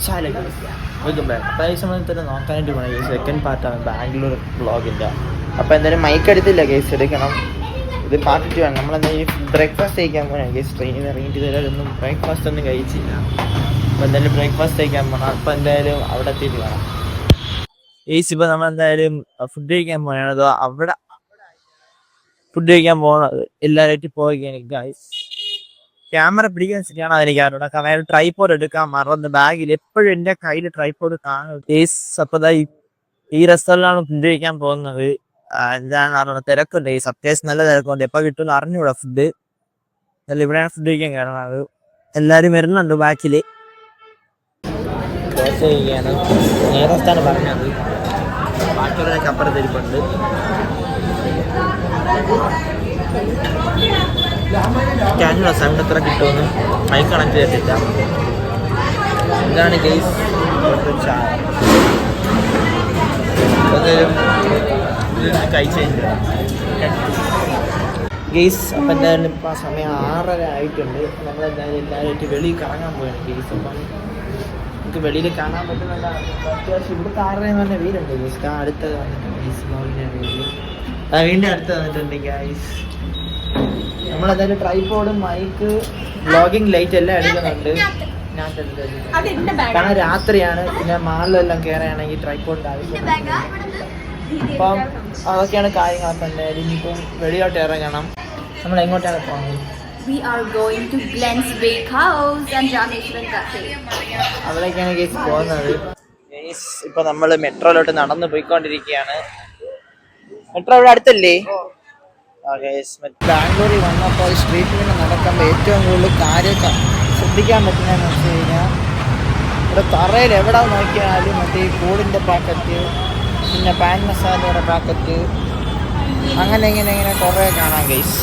Welcome back. അപ്പോൾ ഈ സമയത്ത് തന്നെ നോക്കാനായിട്ട് പോകണം കേസ്. സെക്കൻഡ് പാർട്ടാണ് ബാംഗ്ലൂർ വ്ളോഗിൻ്റെ. അപ്പോൾ എന്തായാലും മൈക്ക് എടുത്തില്ല കേസ്, എടുക്കണം. ഇത് പാർട്ടിട്ട് വേണം. നമ്മളെന്തായാലും ബ്രേക്ക്ഫാസ്റ്റ് കഴിക്കാൻ പോകണം കേസ്. ട്രെയിനിൽ നിന്ന് ഇറങ്ങിയിട്ട് ഇതുവരെയൊന്നും ബ്രേക്ക്ഫാസ്റ്റ് ഒന്നും കഴിച്ചില്ല. അപ്പോൾ എന്തായാലും ബ്രേക്ക്ഫാസ്റ്റ് കഴിക്കാൻ പോകണം. അപ്പോൾ എന്തായാലും അവിടെ എത്തിയിട്ട് വേണം കേസ്. ഇപ്പോൾ നമ്മളെന്തായാലും ഫുഡ് കഴിക്കാൻ പോകണം. അതോ അവിടെ ഫുഡ് കഴിക്കാൻ പോകുന്നത് എല്ലാവരായിട്ട് പോവുകയാണ് ഗൈസ്. ക്യാമറ പിടിക്കാൻ ശരിയാണ് അതെനിക്ക് അറിഞ്ഞൂടാ. കാരണം ട്രൈപോഡ് എടുക്കാൻ മറന്ന് ബാഗിൽ എപ്പോഴും എൻ്റെ കയ്യിൽ ട്രൈപോഡ് കാണും കേസ്. അപ്പോൾ ഈ റെസ്റ്റോറൻറ്റിലാണ് ഫുഡ് കഴിക്കാൻ പോകുന്നത്. എന്താണെന്ന് അറിഞ്ഞൂടാ, തിരക്കുണ്ട് കേസ്. അത്യാവശ്യം നല്ല തിരക്കുണ്ട്. എപ്പോൾ കിട്ടുമെന്ന് അറിഞ്ഞൂടാ ഫുഡ്. അല്ല ഇവിടെയാണ് ഫുഡ് കഴിക്കാൻ കയറണത്. എല്ലാവരും വരുന്നുണ്ട് ബാക്കിൽ. ദോശ കഴിക്കുകയാണ്. നേരത്താണ് പറഞ്ഞത്. ബാക്കിയുള്ളവരൊക്കെ അപ്പുറത്ത് ഇരിപ്പുണ്ട്. ക്യാനുള്ള സൗണ്ട് എത്ര കിട്ടുമെന്ന് മൈക്ക് കണക്ട് ചെയ്തിട്ടില്ല. ഇതാണ് ഗെയ്സ് ചായ. കഴിച്ചില്ല ഗെയ്സ്. അപ്പം എന്തായാലും ഇപ്പം സമയം 6:30 ആയിട്ടുണ്ട്. നമ്മളെന്തായാലും എല്ലാവരുമായിട്ട് വെളിയിൽ കറങ്ങാൻ പോയാണ് ഗെയ്സ്. അപ്പം നമുക്ക് വെളിയിൽ കാണാൻ പറ്റുന്നുണ്ട്. അത്യാവശ്യം ഇവിടുത്തെ 6:30 എന്ന് പറഞ്ഞ വീടുണ്ട് ഗെയ്സ്. അടുത്ത് വന്നിട്ടുണ്ട് ഗെയ്സ്. വീണ്ടും അടുത്ത് വന്നിട്ടുണ്ട് ഗൈസ്. നമ്മളെന്തായാലും ട്രൈപോഡും മൈക്ക് വ്ളോഗിങ് ലൈറ്റ് എല്ലാം എടുക്കുന്നുണ്ട്. കാരണം രാത്രിയാണ്, പിന്നെ മാളിലെല്ലാം കയറുകയാണെങ്കിൽ ട്രൈപോഡിൻ്റെ ആവശ്യം. അപ്പം അതൊക്കെയാണ് കാര്യങ്ങൾ. അപ്പം എന്തായാലും ഇനിയിപ്പം വെളിയോട്ട് ഇറങ്ങണം. നമ്മൾ എങ്ങോട്ടാണ് പോകുന്നത്? അവിടേക്കാണ് കേസ് പോകുന്നത്. കേസ് ഇപ്പം നമ്മൾ മെട്രോയിലോട്ട് നടന്ന് പോയിക്കൊണ്ടിരിക്കുകയാണ്. മെട്രോ ഇവിടെ അടുത്തല്ലേ? ബാംഗ്ലൂരിൽ വന്നപ്പോൾ സ്ട്രീറ്റിൽ നടക്കുമ്പോൾ ഏറ്റവും കൂടുതൽ കാര്യം ശ്രദ്ധിക്കാൻ പറ്റുന്നതെന്ന് വെച്ച് കഴിഞ്ഞാൽ ഇവിടെ തറയിൽ എവിടെ നോക്കിയാലും മറ്റേ കൂടിൻ്റെ പാക്കറ്റ്, പിന്നെ പാൻ മസാലയുടെ പാക്കറ്റ്, അങ്ങനെ ഇങ്ങനെ കുറേ കാണാം ഗൈസ്.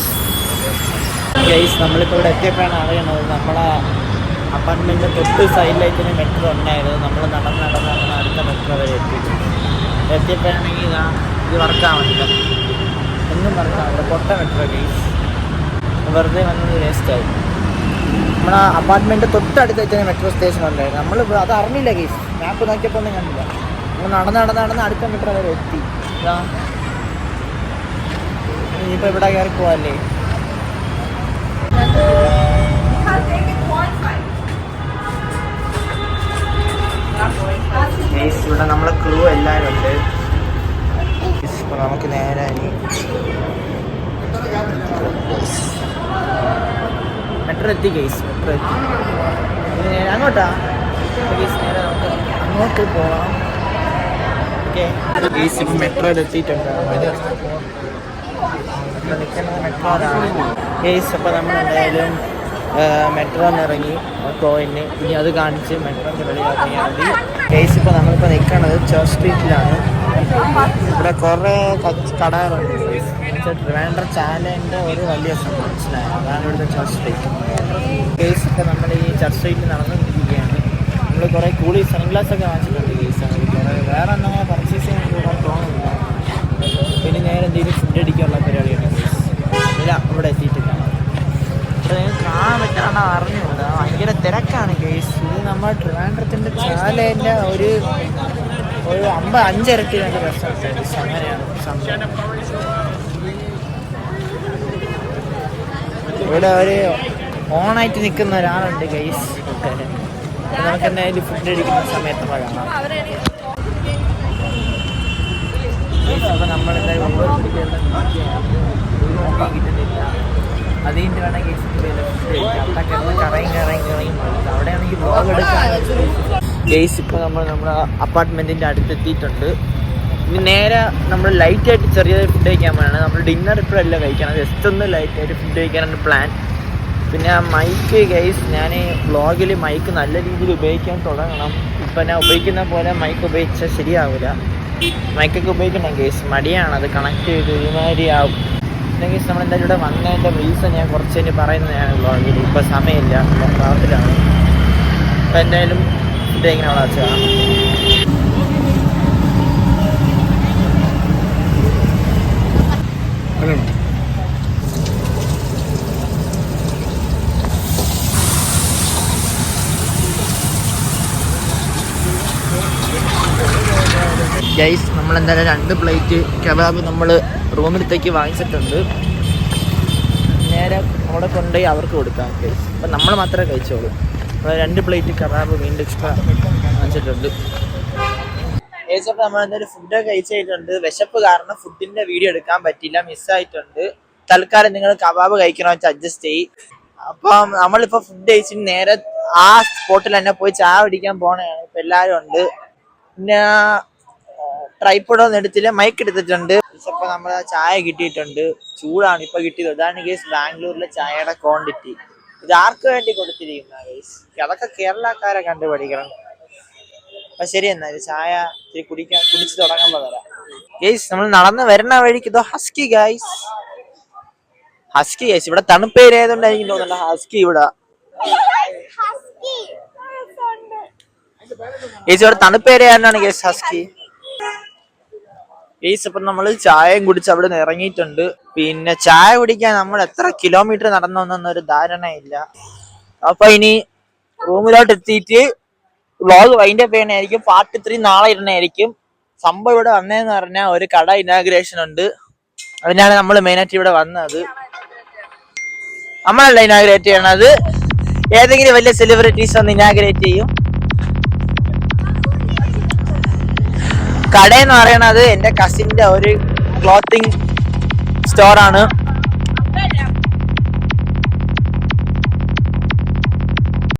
നമ്മളിപ്പോൾ ഇവിടെ എത്തിയപ്പോഴാണ് അറിയണത് നമ്മളെ അപ്പാർട്ട്മെൻറ്റിൻ്റെ തൊട്ട് സൈഡിലായിട്ട് മെട്രോ ഉണ്ടായിരുന്നു. നമ്മൾ നടന്ന് അടുത്ത മെട്രോ വരെ എത്തിയപ്പോഴാണെങ്കിൽ ഇത് വർക്കാവുന്നില്ല, ഒന്നും വർക്കാവില്ല. പൊട്ട മെട്രോ ഗൈസ്. വെറുതെ വന്നത് വേസ്റ്റായി. നമ്മളെ അപ്പാർട്ട്മെൻറ്റ് തൊട്ടടുത്ത് വെച്ചാൽ മെട്രോ സ്റ്റേഷൻ ഉണ്ടായിരുന്നു. നമ്മൾ അത് അറിഞ്ഞില്ല ഗൈസ്. മാപ്പ് നോക്കിയപ്പോൾ ഒന്നും കണ്ടില്ല. നമ്മൾ നടന്ന് അടുത്ത മെട്രോ വരെ എത്തി. ഇനിയിപ്പോൾ ഇവിടെ കയറി പോവല്ലേ? ഇവിടെ നമ്മളെ ക്രൂ എല്ലാവരും ഉണ്ട്. ഇപ്പോൾ നമുക്ക് നേരെ മെട്രോ എത്തി ഗൈസ്. മെട്രോ എത്തി. നേരെ അങ്ങോട്ടാ ഗൈസ്. നേരെ നമുക്ക് അങ്ങോട്ട് പോകാം. ഓക്കെ ഗൈസ്, ഇപ്പം മെട്രോയിൽ എത്തിയിട്ടുണ്ട്. നിൽക്കുന്നത് മെട്രോയിലാണ് ഗൈസ്. അപ്പോൾ നമ്മൾ എന്തായാലും മെട്രോന്ന് ഇറങ്ങി പോയിന്. ഇനി അത് കാണിച്ച് മെട്രോൻ്റെ വെളിയിറങ്ങിയാൽ മതി ഗൈസ്. ഇപ്പോൾ നമ്മളിപ്പോൾ നിൽക്കുന്നത് ചർച്ച് സ്ട്രീറ്റിലാണ്. ഇവിടെ കുറേ കടകളുണ്ട്. ട്രിവാൻഡ്രം ചാലേൻ്റെ ഒരു വലിയ മനസ്സിലായി. അതാണ് ഇവിടുത്തെ ചർച്ച് സ്ട്രീറ്റ് ഗൈസ്. ഇപ്പോൾ നമ്മൾ ഈ ചർച്ച് സ്ട്രീറ്റിൽ നടന്നുകൊണ്ടിരിക്കുകയാണ്. നമ്മൾ കുറേ കൂളി സൺഗ്ലാസ് ഒക്കെ വാങ്ങിച്ചിട്ടുണ്ട് ഗൈസ്. കുറേ വേറെ എന്തെങ്കിലും പർച്ചേസ് ചെയ്യാൻ പോകാൻ തോന്നുന്നില്ല. പിന്നെ നേരെ എന്തെങ്കിലും ഫുഡ് അടിക്കാനുള്ള പരിപാടിയാണ് ഗൈസ്. ഇല്ല ഇവിടെ എത്തിയിട്ടില്ല. ഇവിടെ നിങ്ങൾക്ക് കാണാൻ പറ്റാണ് അറിഞ്ഞുകൂടാ. ഭയങ്കര തിരക്കാണ് ഗൈസ്. ഇത് നമ്മൾ ട്രിവാൻഡ്രത്തിൻ്റെ ചാലേൻ്റെ ഒരു 5 ഇരട്ടി രണ്ട് റെസ്റ്റോറൻറ്റ് ഗൈസ്. അങ്ങനെയാണ് സംഭവം. ഇവിടെ ഒരു ഓണായിട്ട് നിൽക്കുന്ന ഒരാളുണ്ട് ഗൈസ്. നമുക്ക് എന്തായാലും ഫുഡ് അടിക്കുന്ന സമയത്ത് കാണാം. അപ്പോൾ നമ്മളെന്തായാലും കിട്ടുന്നില്ല. അതിൻ്റെ വേണം ഗൈസ് ഫുഡ് കഴിക്കാം. അവിടെ കിടന്ന് കറങ്ങി അവിടെയാണെങ്കിൽ വ്ളോഗ് എടുക്കാൻ ഗൈസ്. ഇപ്പോൾ നമ്മുടെ അപ്പാർട്ട്മെൻറ്റിൻ്റെ അടുത്തെത്തിയിട്ടുണ്ട്. ഇനി നേരെ നമ്മൾ ലൈറ്റായിട്ട് ചെറിയ ഫുഡ് കഴിക്കാൻ പോകണം. നമ്മൾ ഡിന്നർ ഇപ്പോഴല്ല കഴിക്കണം, ജസ്റ്റ് ഒന്ന് ലൈറ്റായിട്ട് ഫുഡ് കഴിക്കാനാണ് പ്ലാൻ. പിന്നെ മൈക്ക് ഗൈസ്, ഞാൻ വ്ളോഗിൽ മൈക്ക് നല്ല രീതിയിൽ ഉപയോഗിക്കാൻ തുടങ്ങണം. ഇപ്പം ഞാൻ ഉപയോഗിക്കുന്ന പോലെ മൈക്ക് ഉപയോഗിച്ചാൽ ശരിയാവില്ല. മൈക്കൊക്കെ ഉപയോഗിക്കണം ഗൈസ്. മടിയാണ്, അത് കണക്ട് ചെയ്ത് ഒരുമാതിരി ആവും. പിന്നെ ഗൈസ് നമ്മളെന്തായാലും ഇവിടെ വന്നതിൻ്റെ റീസൺ ഞാൻ കുറച്ച് കഴിഞ്ഞ് പറയുന്നതാണ് വ്ളോഗിൽ. ഇപ്പോൾ സമയമില്ല, ക്ലാസ്സിലാണ്. അപ്പോൾ എന്തായാലും ഫുഡ് കഴിക്കാൻ അവിടെ വെച്ചാൽ ഗൈസ് നമ്മൾ എന്തായാലും 2 പ്ലേറ്റ് കബാബ് നമ്മൾ റൂമിലത്തേക്ക് വാങ്ങിച്ചിട്ടുണ്ട്. നേരെ അവിടെ കൊണ്ടുപോയി അവർക്ക് കൊടുക്കാം ഗൈസ്. അപ്പം നമ്മൾ മാത്രമേ കഴിച്ചോളൂ. അപ്പോൾ 2 പ്ലേറ്റ് കബാബ് വീണ്ടും എക്സ്ട്രാ വാങ്ങിച്ചിട്ടുണ്ട് ഗൈസ്. അപ്പോൾ നമ്മൾ എന്തായാലും ഫുഡൊക്കെ കഴിച്ചിട്ടുണ്ട്. വിശപ്പ് കാരണം ഫുഡിൻ്റെ വീഡിയോ എടുക്കാൻ പറ്റില്ല, മിസ്സായിട്ടുണ്ട്. തൽക്കാലം നിങ്ങൾ കബാബ് കഴിക്കണമെന്ന് വെച്ചാൽ അഡ്ജസ്റ്റ് ചെയ്യും. അപ്പം നമ്മളിപ്പോൾ ഫുഡ് കഴിച്ചിട്ട് നേരെ ആ സ്പോട്ടിൽ തന്നെ പോയി ചായ കുടിക്കാൻ പോകണതാണ്. ഇപ്പം എല്ലാവരും ഉണ്ട്. പിന്നെ ട്രൈപ്പോഡൊന്നും എടുത്തില്ല, മൈക്ക് എടുത്തിട്ടുണ്ട്. ഇപ്പൊ നമ്മൾ ചായ കിട്ടിയിട്ടുണ്ട്. ചൂടാണ് ഇപ്പൊ കിട്ടിയത്. ഇതാണ് ഗൈസ് ബാംഗ്ലൂരിലെ ചായയുടെ ക്വാണ്ടിറ്റി. ഇത് ആർക്ക് വേണ്ടി കൊടുത്തിരിക്കുന്ന ഗൈസ്? അതൊക്കെ കേരളക്കാരെ കണ്ടുപഠിക്കണം. അപ്പൊ ശരി, എന്നാല് ചായ കുടിച്ചു തുടങ്ങുമ്പോ വരാം ഗൈസ്. നമ്മൾ നടന്ന് വരുന്ന വഴിക്ക് ഇതോ ഹസ്കി ഗൈസ്. Husky guys. ഇവിടെ തണുപ്പ് ഏരിയ ആയതുകൊണ്ടായിരിക്കും തോന്നുന്നുണ്ട് ഹസ്കി ഇവിടെ ഗൈസ്. ഇവിടെ തണുപ്പ് ഏരിയ ആയതുകൊണ്ടാണ് ഗൈസ് ഹസ്കി ഗൈസ്. അപ്പം നമ്മൾ ചായയും കുടിച്ച് അവിടെ നിന്ന് ഇറങ്ങിയിട്ടുണ്ട്. പിന്നെ ചായ കുടിക്കാൻ നമ്മൾ എത്ര കിലോമീറ്റർ നടന്നൊന്നൊരു ധാരണയില്ല. അപ്പൊ ഇനി റൂമിലോട്ട് എത്തിയിട്ട് വ്ളോഗ് വൈൻഡപ്പ് ചെയ്യണായിരിക്കും. പാർട്ട് 3 നാളെ ഇടണായിരിക്കും. സംഭവം ഇവിടെ വന്നതെന്ന് പറഞ്ഞാൽ ഒരു കട ഇനാഗ്രേഷൻ ഉണ്ട്. അതിനാണ് നമ്മൾ മെയിനായിട്ട് ഇവിടെ വന്നത്. നമ്മളല്ല ഇനാഗ്രേറ്റ് ചെയ്യണത്, ഏതെങ്കിലും വലിയ സെലിബ്രിറ്റീസ് വന്ന് ഇനാഗ്രേറ്റ് ചെയ്യും. കടയെന്ന് പറയണത് എൻ്റെ കസിൻ്റെ ഒരു ക്ലോത്തിങ് സ്റ്റോറാണ്.